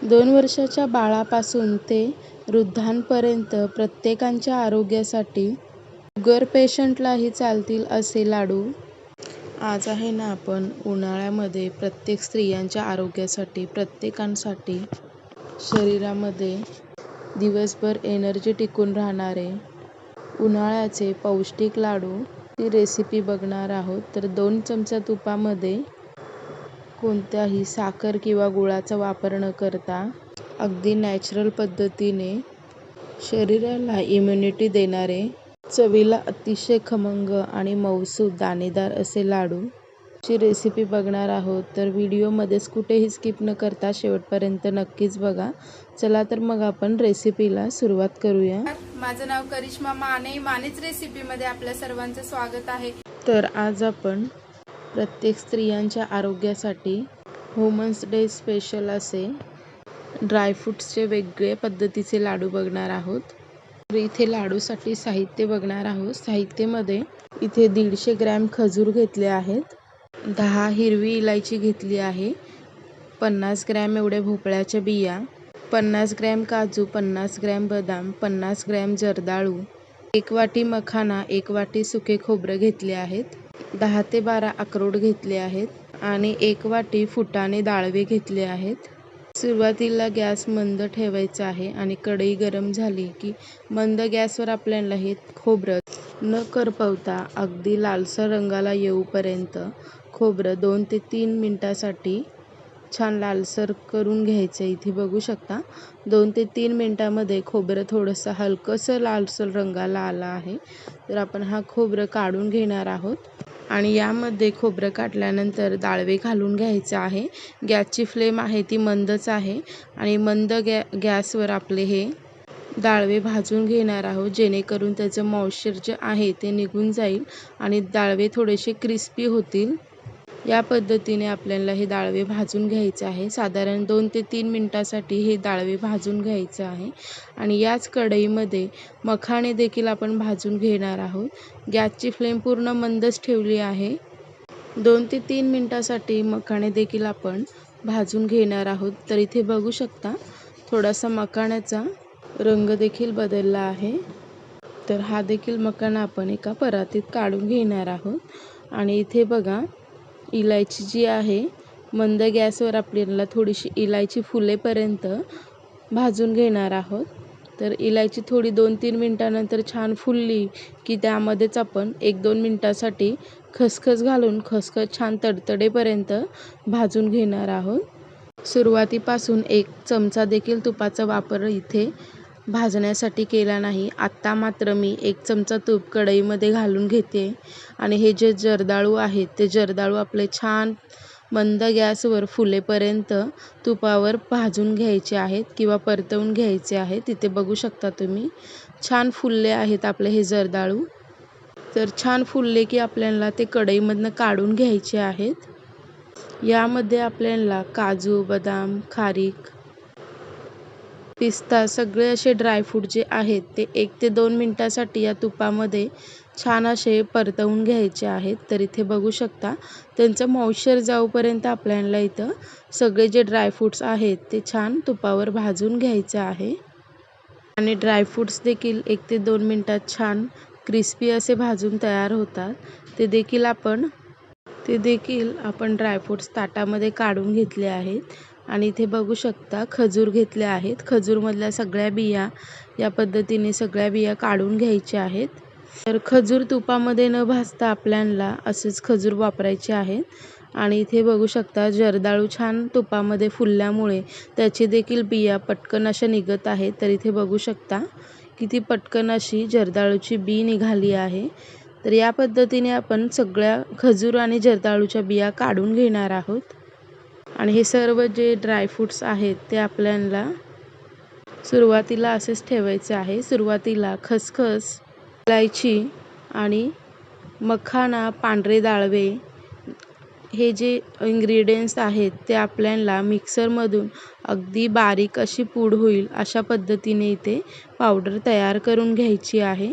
2 वर्षाच्या बाळापासून ते वृद्धांपर्यंत प्रत्येकाच्या आरोग्यासाठी, शुगर पेशंटलाही चालतील असे लाडू. आज आहे ना आपण उन्हाळ्यामध्ये प्रत्येक स्त्रियांच्या आरोग्यासाठी, प्रत्येकांसाठी शरीरामध्ये दिवसभर एनर्जी टिकून राहणारे उन्हाळ्याचे पौष्टिक लाडू ची रेसिपी बघणार आहोत. तर 2 चमचा तुपामध्ये कोणत्याही साखर किंवा गुळाचा वापर न करता अगदी नॅचरल पद्धतीने शरीराला इम्युनिटी देणारे, चवीला अतिशय खमंग आणि मऊसूत दाणेदार असे लाडू ची रेसिपी बघणार आहोत. तर व्हिडिओमध्येच कुठेही स्किप न करता शेवटपर्यंत नक्कीच बघा. चला तर मग आपण रेसिपीला सुरुवात करूया. माझं नाव करिश्मा माने. मानेच रेसिपीमध्ये आपल्या सर्वांचं स्वागत आहे. तर आज आपण प्रत्येक स्त्रियांच्या आरोग्यासाठी वुमन्स डे स्पेशल असे ड्रायफ्रूट्सचे वेगळे पद्धतीचे लाडू बघणार आहोत. तर इथे लाडूसाठी साहित्य बघणार आहोत. साहित्यामध्ये इथे 150 ग्रॅम खजूर घेतले आहेत, 10 हिरवी इलायची घेतली आहे, 50 ग्रॅम एवढ्या भोपळ्याच्या बिया, 50 ग्रॅम काजू, 50 ग्रॅम बदाम, 50 ग्रॅम जर्दाळू, 1 वाटी मखाना, 1 वाटी सुके खोबरं घेतले आहेत, 10 ते 12 अक्रोड घेतले आहेत आणि 1 वाटी फुटाणे दाळवे घेतले आहेत. सुरुवातीला गॅस मंद ठेवायचा आहे आणि कढई गरम झाली की मंद गॅसवर आपल्याला हे खोबरं न करपवता अगदी लालसर रंगाला येऊपर्यंत खोबरं 2 ते 3 मिनिटासाठी छान लालसर करून घ्यायचं. इथे बघू शकता 2 ते 3 मिनिटामध्ये खोबरं थोडंसं हलकंसं लालसर रंगाला आलं आहे. तर आपण हा खोबरं काढून घेणार आहोत आणि यामध्ये खोबरं काढल्यानंतर दाळवे घालून घ्यायचं आहे. गॅसची फ्लेम आहे ती मंदच आहे आणि मंद गॅसवर आपले हे दाळवे भाजून घेणार आहोत, जेणेकरून त्याचं मॉइश्चर जे आहे ते निघून जाईल आणि दाळवे थोडेसे क्रिस्पी होतील. या पद्धतीने आपल्याला हे दाळवे भाजून घ्यायचे आहे. साधारण 2 ते 3 मिनिटासाठी हे दाळवे भाजून घ्यायचं आहे आणि याच कढईमध्ये मखाणे देखील आपण भाजून घेणार आहोत. गॅसची फ्लेम पूर्ण मंदच ठेवली आहे. 2 ते 3 मिनिटासाठी मखाणे देखील आपण भाजून घेणार आहोत. तर इथे बघू शकता थोडासा मखाण्याचा रंग देखील बदलला आहे. तर हा देखील मखाना आपण एका परातीत काढून घेणार आहोत आणि इथे बघा इलायची जी आहे मंद गॅसवर आपल्याला थोडीशी इलायची फुलेपर्यंत भाजून घेणार आहोत. तर इलायची थोडी 2-3 मिनिटानंतर छान फुलली की त्यामध्येच आपण 1-2 मिनिटासाठी खसखस घालून खसखस छान तडतडेपर्यंत भाजून घेणार आहोत. सुरुवातीपासून 1 चमचा देखील तुपाचा वापर इथे भाजण्यासाठी केला नाही. आत्ता मात्र मी 1 चमचा तूप कढईमध्ये घालून घेते आणि हे जे जर्दाळू आहेत ते जर्दाळू आपले छान मंद गॅसवर फुलेपर्यंत तुपावर भाजून घ्यायचे आहेत किंवा परतवून घ्यायचे आहेत. तिथे बघू शकता तुम्ही छान फुलले आहेत आपले हे जर्दाळू. तर छान फुलले की आपल्याला ते कढईमधनं काढून घ्यायचे आहेत. यामध्ये आपल्याला काजू, बदाम, खारीक, पिस्ता सगळे असे ड्रायफ्रूट जे आहेत ते 1 ते 2 मिनिटासाठी या तुपामध्ये छान असे परतवून घ्यायचे आहेत. तर इथे बघू शकता त्यांचं मॉइश्चर जाऊपर्यंत आपल्याला इथं सगळे जे ड्रायफ्रूट्स आहेत ते छान तुपावर भाजून घ्यायचे आहे आणि ड्रायफ्रूट्स देखील 1 ते 2 मिनिटात छान क्रिस्पी असे भाजून तयार होतात. ते देखील आपण ड्रायफ्रूट्स ताटामध्ये काढून घेतले आहेत आणि इथे बघू शकता खजूर घेतले आहेत. खजूरमधल्या सगळ्या बिया या पद्धतीने सगळ्या बिया काढून घ्यायच्या आहेत. तर खजूर तुपामध्ये न भाजता आपल्याला असेच खजूर वापरायचे आहेत. आणि इथे बघू शकता जर्दाळू छान तुपामध्ये फुलल्यामुळे त्याची देखील बिया पटकन अशा निघत आहेत. तर इथे बघू शकता किती पटकन अशी जर्दाळूची बी निघाली आहे. तर या पद्धतीने आपण सगळ्या खजूर आणि जर्दाळूच्या बिया काढून घेणार आहोत आणि हे सर्व जे ड्रायफ्रूट्स आहेत ते आपल्याला सुरुवातीला असेच ठेवायचे आहे. सुरुवातीला खसखस, इलायची आणि मखाना, पांढरे दाळवे हे जे इंग्रेडियंट्स आहेत ते आपल्याला मिक्सरमधून अगदी बारीक अशी पूड होईल अशा पद्धतीने इथे पावडर तयार करून घ्यायची आहे.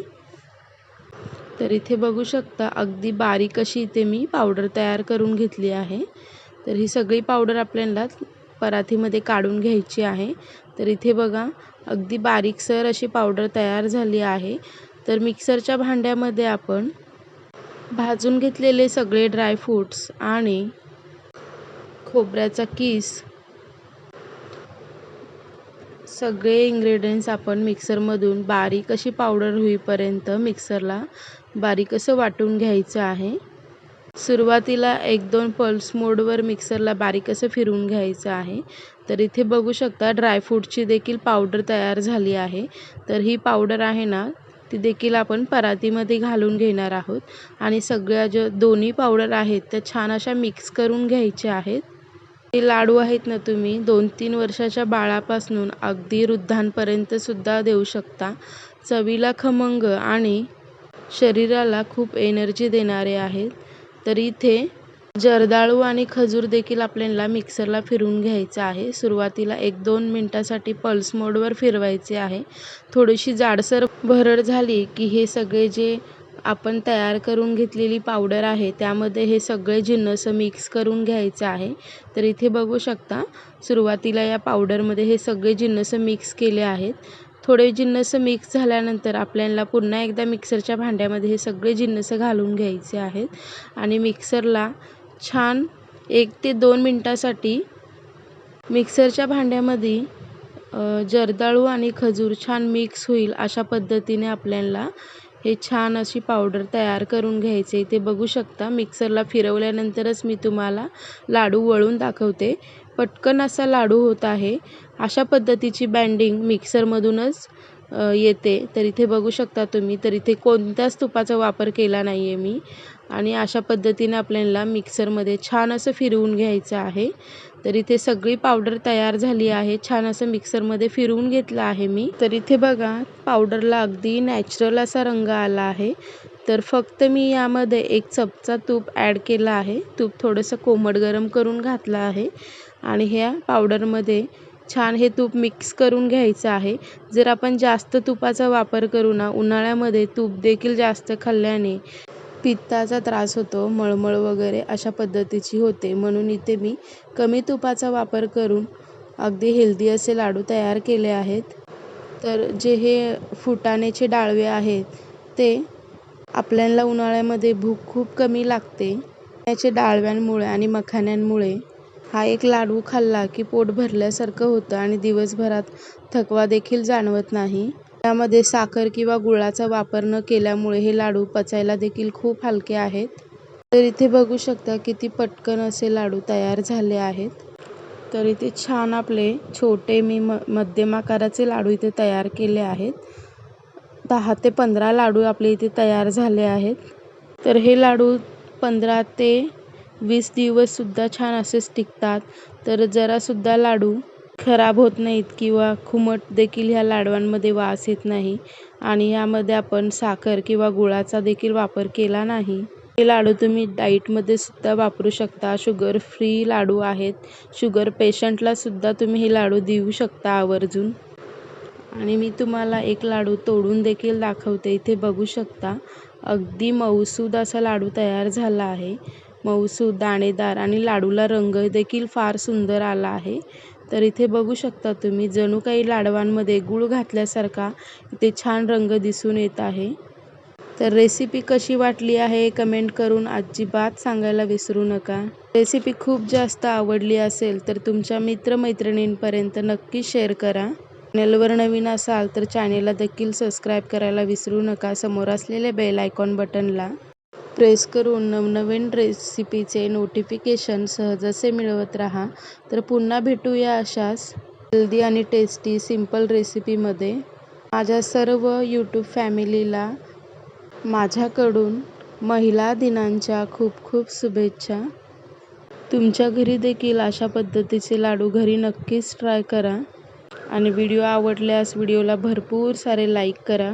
तर इथे बघू शकता अगदी बारीक अशी इथे मी पावडर तयार करून घेतली आहे. तर ही सगळी पावडर आपल्याला परातीमध्ये काढून घ्यायची आहे. तर इथे बघा अगदी बारीकसर अशी पावडर तयार झाली आहे. तर मिक्सरच्या भांड्यामध्ये आपण भाजून घेतलेले सगळे ड्रायफ्रूट्स आणि खोबऱ्याचा किस सगळे इंग्रेडियंट्स आपण मिक्सरमधून बारीक अशी पावडर होईपर्यंत मिक्सरला बारीक असं वाटून घ्यायचं आहे. सुरुवातीला 1-2 पल्स मोडवर मिक्सरला बारीक असं फिरवून घ्यायचं आहे. तर इथे बघू शकता ड्रायफ्रूटची देखील पावडर तयार झाली आहे. तर ही पावडर आहे ना ती देखील आपण परातीमध्ये घालून घेणार आहोत आणि सगळ्या ज्या दोन्ही पावडर आहेत त्या छान अशा मिक्स करून घ्यायच्या आहेत. हे लाडू आहेत ना तुम्ही 2-3 वर्षाच्या बाळापासून अगदी वृद्धांपर्यंत सुद्धा देऊ शकता. चवीला खमंग आणि शरीराला खूप एनर्जी देणारे आहेत. तर इथे जर्दाळू आणि खजूर देखील आपल्याला मिक्सरला फिरवून घ्यायचं आहे. सुरुवातीला 1-2 मिनटासाठी पल्स मोडवर फिरवायचे आहे. थोडीशी जाडसर भरड झाली की हे सगळे जे आपण तयार करून घेतलेली पावडर आहे त्यामध्ये हे सगळे जिन्नस मिक्स करून घ्यायचे आहे. तर इथे बघू शकता सुरुवातीला या पावडरमध्ये हे सगळे जिन्नस मिक्स केले आहेत. थोडे जिन्नस मिक्स झाल्यानंतर आपल्याला पुन्हा एकदा मिक्सरच्या भांड्यामध्ये हे सगळे जिन्नस घालून घ्यायचे आहेत आणि मिक्सरला छान 1 ते 2 मिनटासाठी मिक्सरच्या भांड्यामध्ये जर्दाळू आणि खजूर छान मिक्स होईल अशा पद्धतीने आपल्याला हे छान अशी पावडर तयार करून घ्यायचे. ते बघू शकता मिक्सरला फिरवल्यानंतरच मी तुम्हाला लाडू वळून दाखवते. पटकन असा लाडू होत आहे. अशा पद्धतीची बँडिंग मिक्सरमधूनच येते. तर इथे बघू शकता तुम्ही. तर इथे कोणत्याच तुपाचा वापर केला नाही आहे मी आणि अशा पद्धतीने आपल्याला मिक्सरमध्ये छान असं फिरवून घ्यायचं आहे. तर इथे सगळी पावडर तयार झाली आहे. छान असं मिक्सरमध्ये फिरवून घेतलं आहे मी. तर इथे बघा पावडरला अगदी नॅचरल असा रंग आला आहे. तर फक्त मी यामध्ये 1 चमचा तूप ॲड केला आहे. तूप थोडंसं कोमट गरम करून घातलं आहे आणि ह्या पावडरमध्ये छान हे तूप मिक्स करून घ्यायचं आहे. जर आपण जास्त तुपाचा वापर करू ना उन्हाळ्यामध्ये तूप देखील जास्त खाल्ल्याने पित्ताचा त्रास होतो, मळमळ वगैरे अशा पद्धतीची होते. म्हणून इथे मी कमी तुपाचा वापर करून अगदी हेल्दी असे लाडू तयार केले आहेत. तर जे हे फुटाण्याचे डाळवे आहेत ते आपल्याला उन्हाळ्यामध्ये भूक खूप कमी लागते. त्याचे डाळव्यांमुळे आणि मखाण्यांमुळे हा एक लाडू खाल्ला की पोट भरल्यासारखं होतं आणि दिवसभरात थकवा देखील जाणवत नाही. त्यामध्ये साखर किंवा गुळाचा वापर न केल्यामुळे हे लाडू पचायला देखील खूप हलके आहेत. तर इथे बघू शकता किती पटकन असे लाडू तयार झाले आहेत. तर इथे छान आपले छोटे मी मध्यम आकाराचे लाडू इथे तयार केले आहेत. 10 ते 15 लाडू आपले इथे तयार झाले आहेत. तर हे लाडू 15 ते 20 दिवससुद्धा छान असेच टिकतात. तर जरासुद्धा लाडू खराब होत नाहीत किंवा खुमट देखील ह्या लाडवांमध्ये वास येत नाही आणि यामध्ये आपण साखर किंवा गुळाचा देखील वापर केला नाही. हे लाडू तुम्ही डाईटमध्ये सुद्धा वापरू शकता. शुगर फ्री लाडू आहेत. शुगर पेशंटला सुद्धा तुम्ही हे लाडू देऊ शकता आवर्जून. आणि मी तुम्हाला एक लाडू तोडून देखील दाखवते. इथे बघू शकता अगदी मऊसूद असा लाडू तयार झाला आहे. मऊसूद, दाणेदार आणि लाडूला रंग देखील फार सुंदर आला आहे. तर इथे बघू शकता तुम्ही जणू काही लाडवांमध्ये गूळ घातल्यासारखा इथे छान रंग दिसून येत आहे. तर रेसिपी कशी वाटली आहे कमेंट करून अजिबात सांगायला विसरू नका. रेसिपी खूप जास्त आवडली असेल तर तुमच्या मित्रमैत्रिणींपर्यंत नक्की शेअर करा. चॅनलवर नवीन असाल तर चॅनेलला देखील सबस्क्राईब करायला विसरू नका. समोर असलेले बेल आयकॉन बटनला प्रेस करून नवनवीन रेसिपीचे नोटिफिकेशन सहजसे मिळवत राहा. तर पुन्हा भेटूया अशाच हेल्दी आणि टेस्टी सिंपल रेसिपीमध्ये. माझ्या सर्व यूट्यूब फॅमिलीला माझ्याकडून महिला दिनांच्या खूप खूप शुभेच्छा. तुमच्या घरी देखील अशा पद्धतीचे लाडू घरी नक्कीच ट्राय करा आणि व्हिडिओ आवडल्यास व्हिडिओला भरपूर सारे लाईक करा.